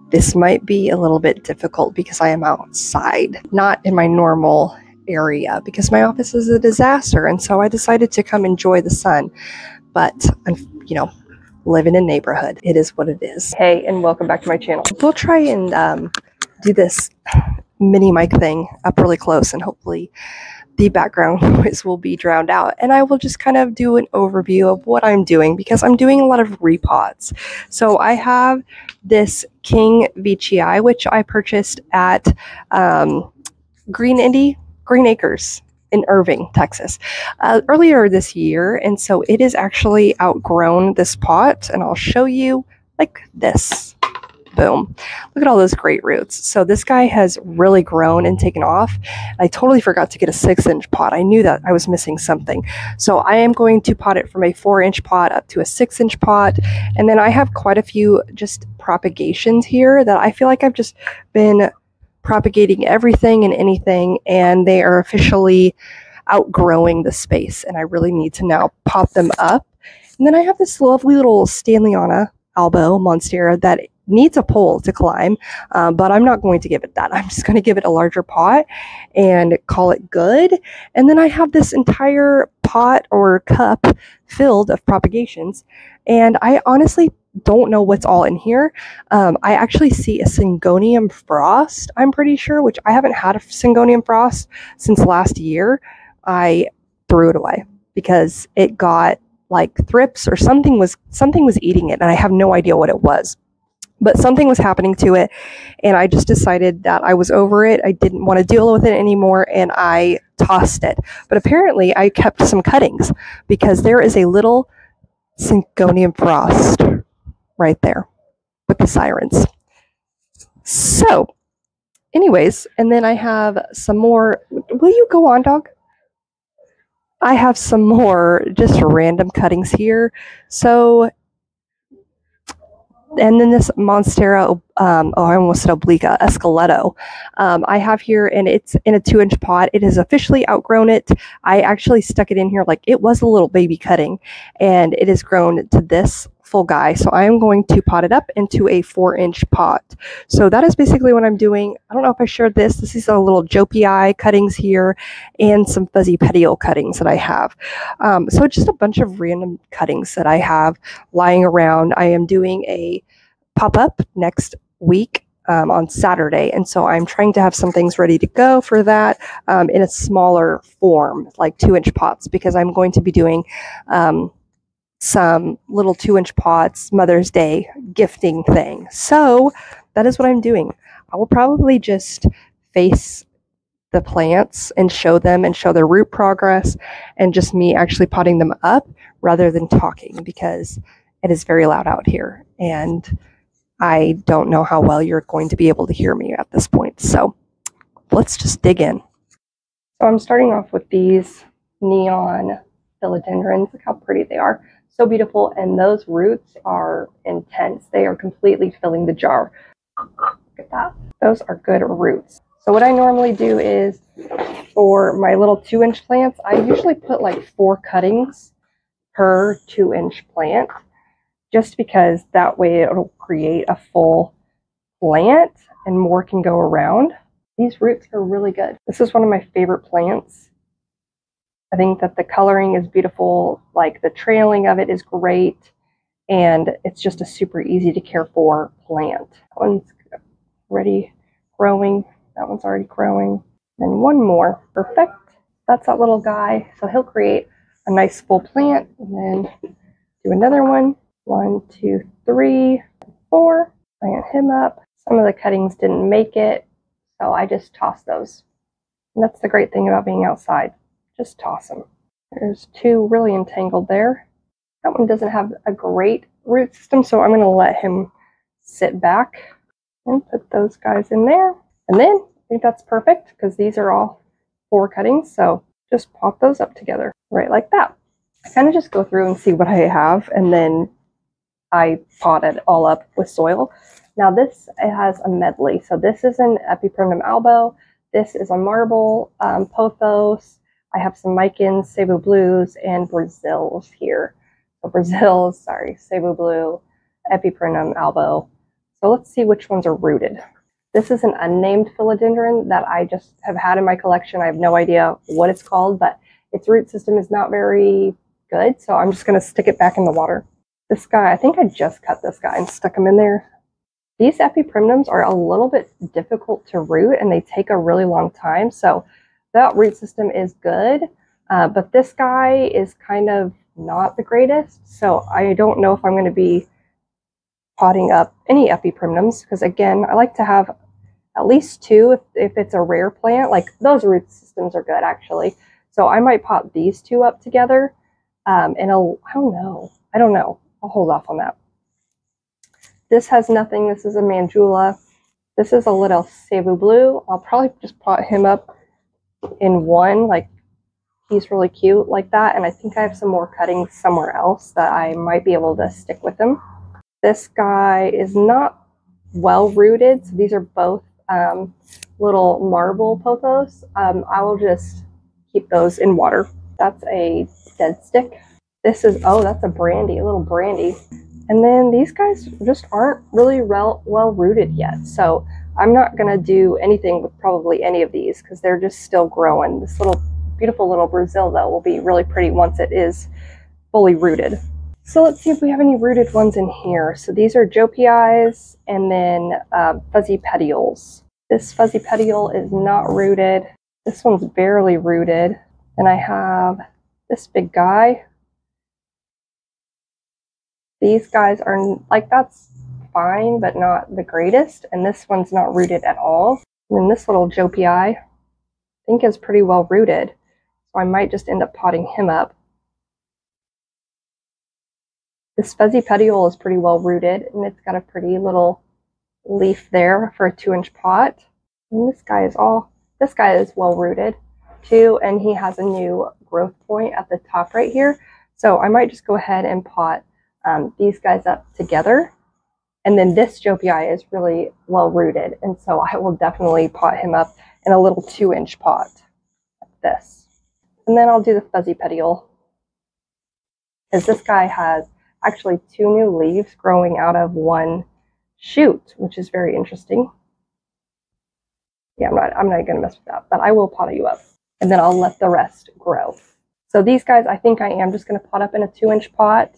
This might be a little bit difficult because I am outside, not in my normal area, because my office is a disaster, and so I decided to come enjoy the sun. But I'm, living in neighborhood. It is what it is. Hey, and welcome back to my channel. We'll try and do this mini mic thing up really close, and hopefully the background noise will be drowned out. And I will just kind of do an overview of what I'm doing, because I'm doing a lot of repots. So I have this King VCI, which I purchased at Green Acres in Irving, Texas, earlier this year. And so it is actually outgrown this pot, and I'll show you like this. Boom. Look at all those great roots. So this guy has really grown and taken off. I totally forgot to get a 6-inch pot. I knew that I was missing something. So I am going to pot it from a 4-inch pot up to a 6-inch pot. And then I have quite a few just propagations here that I feel like I've just been propagating everything and anything, and they are officially outgrowing the space, and I really need to now pot them up. And then I have this lovely little Stanleyana Albo Monstera that needs a pole to climb, but I'm not going to give it that. I'm just going to give it a larger pot and call it good. And then I have this entire pot or cup filled of propagations, and I honestly don't know what's all in here. I actually see a Syngonium Frost, I'm pretty sure, which I haven't had a Syngonium Frost since last year. I threw it away because it got like thrips, or something was eating it, and I have no idea what it was. But something was happening to it, and I just decided that I was over it. I didn't want to deal with it anymore, and I tossed it. But apparently I kept some cuttings, because there is a little Syngonium Frost right there with the sirens. So anyways, and then I have some more. Will you go on, dog? I have some more just random cuttings here. So, and then this Monstera, I almost said Obliqua, Esqueleto, I have here, and it's in a 2-inch pot. It has officially outgrown it. I actually stuck it in here like it was a little baby cutting, and it has grown to this full guy. So I am going to pot it up into a 4-inch pot. So that is basically what I'm doing. I don't know if I shared this. This is a little Jopii cuttings here, and some fuzzy petiole cuttings that I have. So just a bunch of random cuttings that I have lying around. I am doing a pop-up next week on Saturday, and so I'm trying to have some things ready to go for that in a smaller form, like 2-inch pots, because I'm going to be doing some little 2-inch pots Mother's Day gifting thing. So that is what I'm doing. I will probably just face the plants and show them and show their root progress, and just me actually potting them up rather than talking, because it is very loud out here, and I don't know how well you're going to be able to hear me at this point. So let's just dig in. So I'm starting off with these neon philodendrons. Look how pretty they are. So beautiful, and those roots are intense. They are completely filling the jar. Look at that. Those are good roots. So what I normally do is, for my little 2-inch plants, I usually put like 4 cuttings per 2-inch plant, just because that way it'll create a full plant and more can go around. These roots are really good. This is one of my favorite plants. I think that the coloring is beautiful, like the trailing of it is great, and it's just a super easy to care for plant. That one's ready growing. That one's already growing. And one more. Perfect. That's that little guy. So he'll create a nice full plant, and then do another one. 1, 2, 3, 4. Plant him up. Some of the cuttings didn't make it, so I just tossed those. And that's the great thing about being outside. Just toss them. There's 2 really entangled there. That one doesn't have a great root system, so I'm going to let him sit back and put those guys in there. And then I think that's perfect, because these are all 4 cuttings, so just pop those up together right like that. I kind of just go through and see what I have, and then I pot it all up with soil. Now this, it has a medley. So this is an Epiprenum albo. This is a marble pothos. I have some Micans, Cebu Blues, and Brazils here. So Brazils, sorry, Cebu Blue, Epiprenum albo, So let's see which ones are rooted. This is an unnamed philodendron that I just have had in my collection. I have no idea what it's called, but its root system is not very good, so I'm just going to stick it back in the water. This guy, I think I just cut this guy and stuck him in there. These epiprimnums are a little bit difficult to root, and they take a really long time, so that root system is good, but this guy is kind of not the greatest, so I don't know if I'm going to be potting up any epiprimnums, because again, I like to have at least two if it's a rare plant. Like those root systems are good actually, so I might pot these two up together, and I don't know, I'll hold off on that. This has nothing. This is a Mandula. This is a little Cebu Blue. I'll probably just pot him up in one, like he's really cute like that, and I think I have some more cuttings somewhere else that I might be able to stick with him. This guy is not well rooted, so these are both little marble pothos. I will just keep those in water. That's a dead stick. This is, oh, that's a brandy, a little brandy. And then these guys just aren't really well rooted yet, so I'm not gonna do anything with probably any of these because they're just still growing. This little beautiful little Brazil though will be really pretty once it is fully rooted. So let's see if we have any rooted ones in here. So these are Jopiais and then fuzzy petioles. This fuzzy petiole is not rooted. This one's barely rooted. And I have this big guy. These guys are like, that's fine, but not the greatest. And this one's not rooted at all. And then this little Jopii, I think is pretty well rooted. So I might just end up potting him up. This fuzzy petiole is pretty well rooted, and it's got a pretty little leaf there for a 2-inch pot. And this guy is well rooted too, and he has a new growth point at the top right here. So I might just go ahead and pot these guys up together. And then this Jopii is really well rooted, and so I will definitely pot him up in a little 2-inch pot like this. And then I'll do the fuzzy petiole, because this guy has actually 2 new leaves growing out of one shoot, which is very interesting. Yeah, I'm not gonna mess with that, but I will pot you up, and then I'll let the rest grow. So these guys, I think I am just gonna pot up in a 2-inch pot.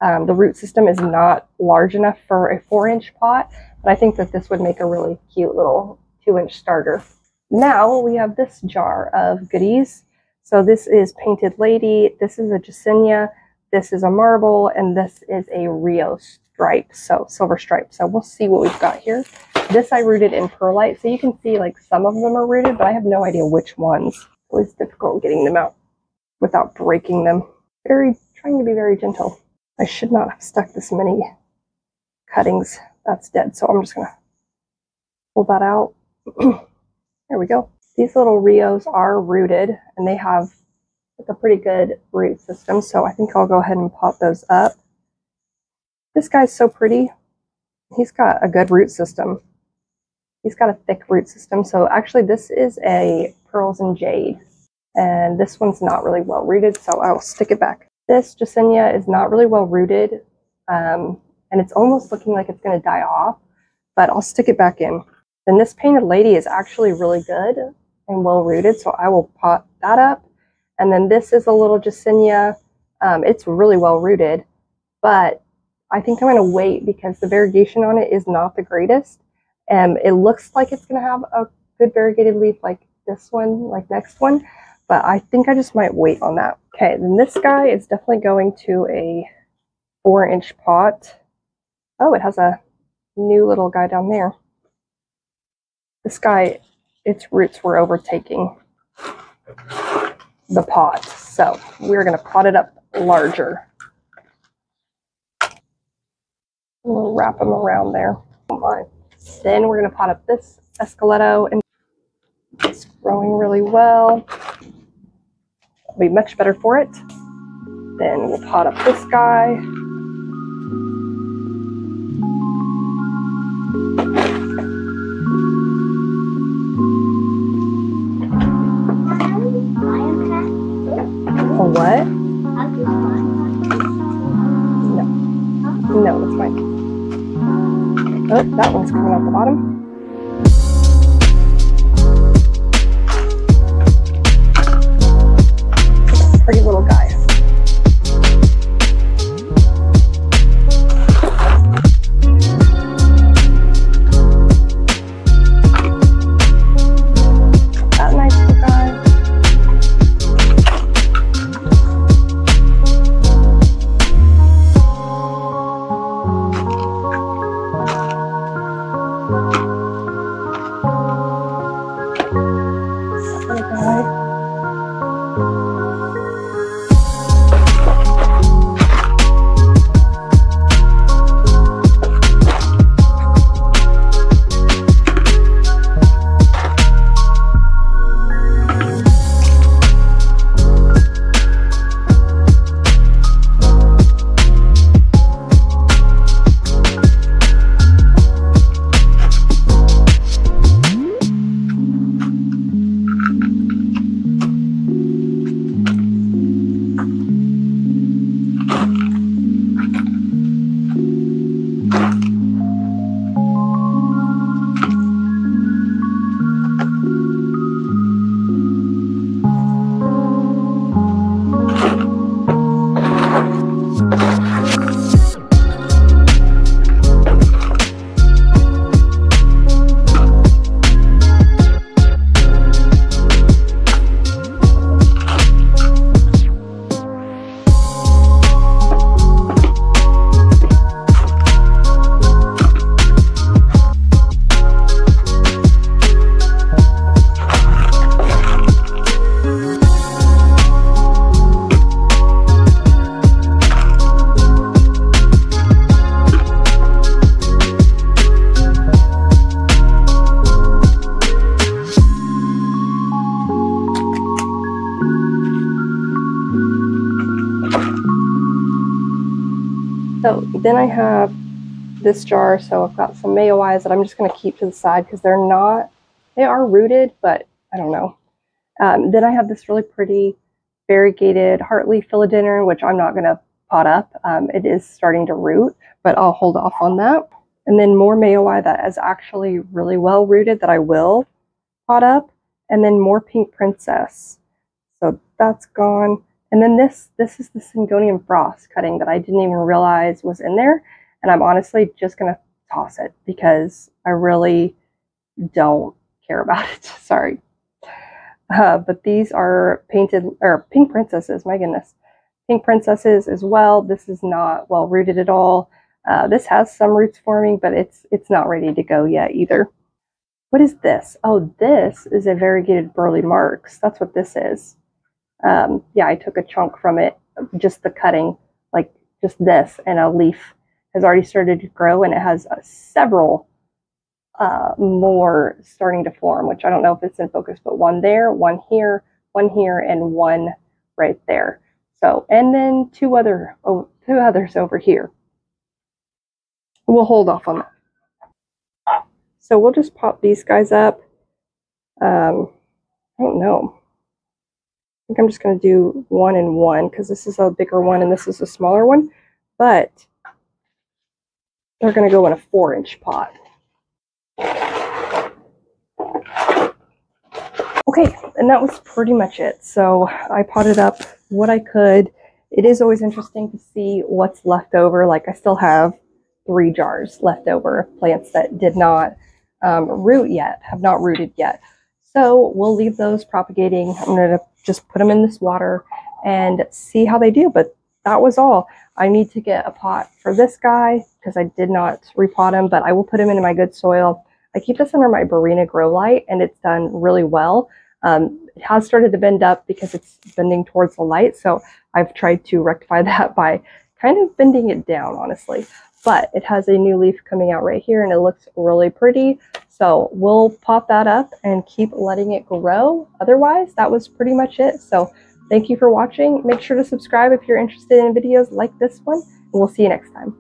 The root system is not large enough for a 4-inch pot, but I think that this would make a really cute little 2-inch starter. Now we have this jar of goodies. So this is Painted Lady, this is a Jacininia, this is a marble, and this is a Rio stripe, so silver stripe. So we'll see what we've got here. This I rooted in perlite, so you can see like some of them are rooted, but I have no idea which ones. It was difficult getting them out without breaking them. Trying to be very gentle. I should not have stuck this many cuttings. That's dead, so I'm just gonna pull that out. There we go. These little Rios are rooted, and they have like a pretty good root system, so I think I'll go ahead and pot those up. This guy's so pretty. He's got a good root system. He's got a thick root system, so actually this is a Pearls and Jade, and this one's not really well rooted, so I'll stick it back. This Jacininia is not really well rooted, and it's almost looking like it's going to die off, but I'll stick it back in. Then this Painted Lady is actually really good and well rooted, so I will pot that up. And then this is a little Jacininia. It's really well rooted, but I think I'm going to wait because the variegation on it is not the greatest. It looks like it's going to have a good variegated leaf like this one, like next one, but I think I just might wait on that. Okay, then this guy is definitely going to a 4-inch pot. Oh, it has a new little guy down there. This guy, its roots were overtaking the pot, so we're going to pot it up larger. We'll wrap them around there. Come on. Then we're going to pot up this Esqueleto, and it's growing really well. It'll be much better for it. Then we'll pot up this guy. A what? No. No, that's fine. Oh, one's coming out the bottom. Pretty little guy. That nice little guy. That little guy. So then I have this jar, so I've got some mayo eyes that I'm just going to keep to the side because they are rooted, but I don't know. Then I have this really pretty variegated heartleaf philodendron, which I'm not going to pot up. It is starting to root, but I'll hold off on that. And then more mayo eye that is actually really well rooted that I will pot up. And then more pink princess. So that's gone. And then this is the Syngonium frost cutting that I didn't even realize was in there. And I'm honestly just going to toss it because I really don't care about it. Sorry. But these are painted, or pink princesses, my goodness. Pink princesses as well. This is not well rooted at all. This has some roots forming, but it's not ready to go yet either. What is this? Oh, this is a variegated burley marks. That's what this is. Yeah, I took a chunk from it, just the cutting, like just this, and a leaf has already started to grow, and it has several more starting to form, which I don't know if it's in focus, but one there, one here, and one right there. So, and then two others over here. We'll hold off on that. So we'll just pop these guys up. I don't know. I think I'm just going to do 1 and 1 because this is a bigger one and this is a smaller one. But they're going to go in a 4-inch pot. Okay, and that was pretty much it. So I potted up what I could. It is always interesting to see what's left over. Like I still have 3 jars left over of plants that did not root yet, have not rooted yet. So we'll leave those propagating. I'm going to just put them in this water and see how they do. But that was all. I need to get a pot for this guy because I did not repot him, but I will put him into my good soil. I keep this under my Barina grow light and it's done really well. It has started to bend up because it's bending towards the light. So I've tried to rectify that by kind of bending it down, honestly. But it has a new leaf coming out right here and it looks really pretty. So we'll pop that up and keep letting it grow. Otherwise, that was pretty much it. So thank you for watching. Make sure to subscribe if you're interested in videos like this one, and we'll see you next time.